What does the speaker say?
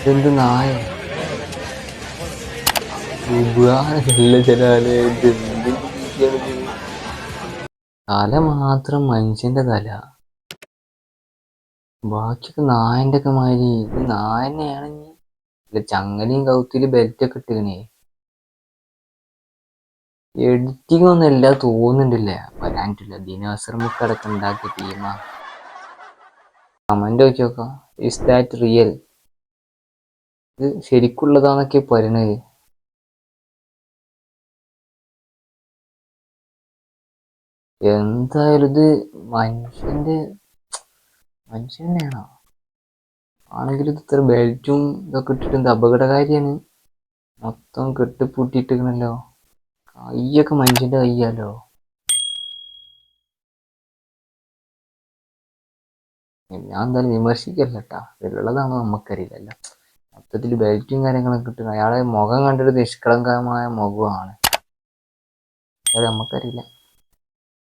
ഇതെന്ത് നായ സുഖാനല്ല ജലാലെ ഇത് എന്തിന്റെ രീതിയാണിത്? തല മാത്രം മനുഷ്യന്റെ തല, ബാക്കിയൊക്കെ നായന്റെ ഒക്കെ മാതിരി. ഇത് നായന്നെയാണെങ്കി ഇല്ല, ചങ്ങലയും കൗത്തില് ബെൽറ്റ് ഒക്കെ ഇട്ടിക്കണേ. എഡിറ്റിംഗ് ഒന്നും എല്ലാം തോന്നുന്നുണ്ടില്ല, വരാനിട്ടില്ല. ദിനാശ്രമൊക്കെ അടക്കം ഉണ്ടാക്കിയ ടീമാ. കമന്റ് വെച്ച് നോക്കാം, ഇസ് ദാറ്റ് റിയൽ? ഇത് ശരിക്കുള്ളതാന്നൊക്കെ പറയണത്. എന്തായാലും ഇത് മനുഷ്യന്റെ തന്നെയാണോ? ആണെങ്കിൽ ഇത് ഇത്ര ബെൽറ്റും ഇതൊക്കെ ഇട്ടിട്ട് എന്ത് അപകടകാരിയാണ്. മൊത്തം കെട്ടിപ്പൂട്ടിയിട്ടിരിക്കണല്ലോ. കയ്യൊക്കെ മനുഷ്യന്റെ കയ്യാലോ. ഞാൻ എന്തായാലും വിമർശിക്കല്ല കേട്ടാ, ഇതിലുള്ളതാണോ നമുക്കറിയില്ലല്ലോ. മൊത്തത്തിൽ ബെൽറ്റും കാര്യങ്ങളൊക്കെ ഇട്ട് അയാളെ മുഖം കണ്ടിട്ട് നിഷ്കളങ്കമായ മുഖമാണ്, അത് നമുക്കറിയില്ല.